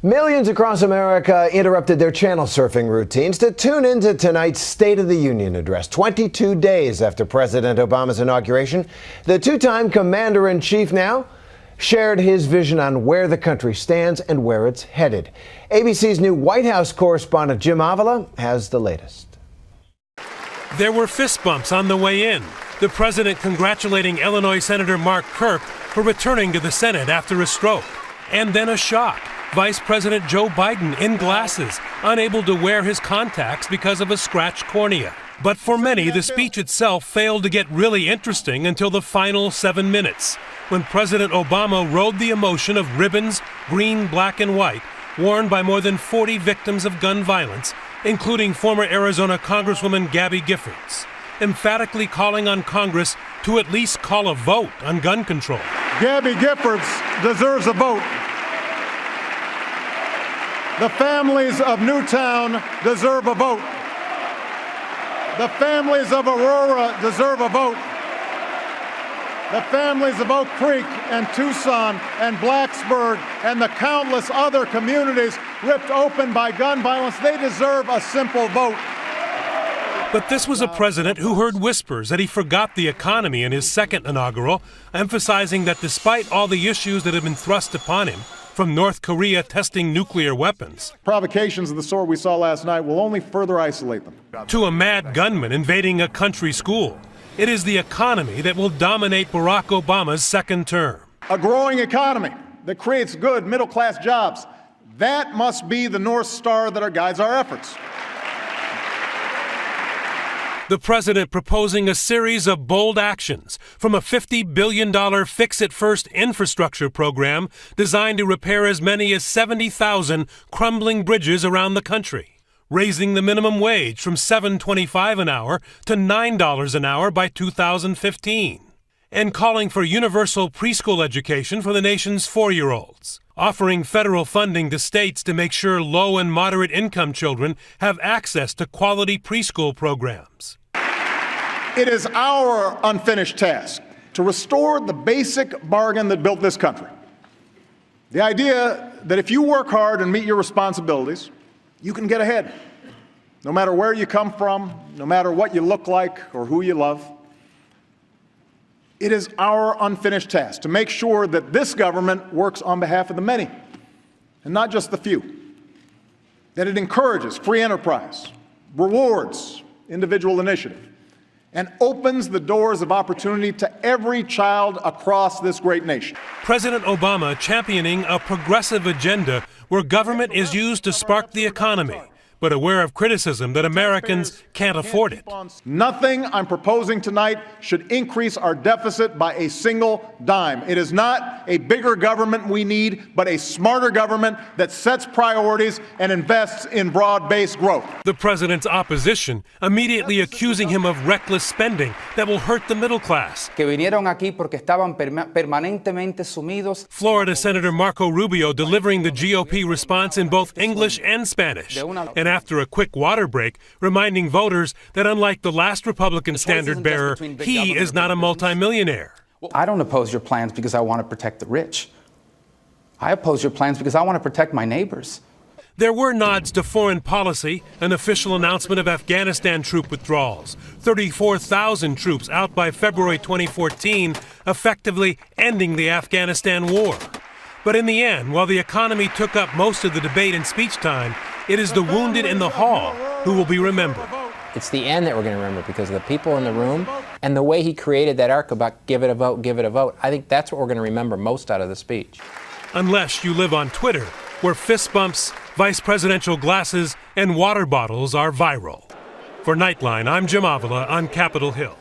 Millions across America interrupted their channel surfing routines to tune into tonight's State of the Union address. 22 days after President Obama's inauguration, the two-time commander-in-chief now shared his vision on where the country stands and where it's headed. ABC's new White House correspondent Jim Avila has the latest. There were fist bumps on the way in. The president congratulating Illinois Senator Mark Kirk for returning to the Senate after a stroke. And then a shock. Vice President Joe Biden in glasses, unable to wear his contacts because of a scratched cornea. But for many, the speech itself failed to get really interesting until the final 7 minutes, when President Obama rode the emotion of ribbons, green, black, and white, worn by more than 40 victims of gun violence, including former Arizona Congresswoman Gabby Giffords, emphatically calling on Congress to at least call a vote on gun control. Gabby Giffords deserves a vote. The families of Newtown deserve a vote. The families of Aurora deserve a vote. The families of Oak Creek and Tucson and Blacksburg and the countless other communities ripped open by gun violence, they deserve a simple vote. But this was a president who heard whispers that he forgot the economy in his second inaugural, emphasizing that despite all the issues that have been thrust upon him, from North Korea testing nuclear weapons, provocations of the sort we saw last night will only further isolate them, to a mad gunman invading a country school, it is the economy that will dominate Barack Obama's second term. A growing economy that creates good middle-class jobs, that must be the North Star that guides our efforts. The president proposing a series of bold actions, from a $50 billion Fix-It-First infrastructure program designed to repair as many as 70,000 crumbling bridges around the country, raising the minimum wage from $7.25 an hour to $9 an hour by 2015, and calling for universal preschool education for the nation's 4-year-olds, offering federal funding to states to make sure low and moderate income children have access to quality preschool programs. It is our unfinished task to restore the basic bargain that built this country. The idea that if you work hard and meet your responsibilities, you can get ahead, no matter where you come from, no matter what you look like or who you love. It is our unfinished task to make sure that this government works on behalf of the many and not just the few, that it encourages free enterprise, rewards individual initiative, and opens the doors of opportunity to every child across this great nation. President Obama championing a progressive agenda where government is used to spark the economy, but aware of criticism that Americans can't afford it. Nothing I'm proposing tonight should increase our deficit by a single dime. It is not a bigger government we need, but a smarter government that sets priorities and invests in broad-based growth. The president's opposition immediately accusing him of reckless spending that will hurt the middle class. Que vinieron aquí porque estaban permanentemente sumidos. Florida Senator Marco Rubio delivering the GOP response in both English and Spanish. And after a quick water break, reminding voters that unlike the last Republican standard bearer, he is not a multimillionaire. I don't oppose your plans because I want to protect the rich. I oppose your plans because I want to protect my neighbors. There were nods to foreign policy, an official announcement of Afghanistan troop withdrawals, 34,000 troops out by February 2014, effectively ending the Afghanistan war. But in the end, while the economy took up most of the debate and speech time, it is the wounded in the hall who will be remembered. It's the end that we're going to remember because of the people in the room and the way he created that arc about give it a vote, give it a vote. I think that's what we're going to remember most out of the speech. Unless you live on Twitter, where fist bumps, vice presidential glasses, and water bottles are viral. For Nightline, I'm Jim Avila on Capitol Hill.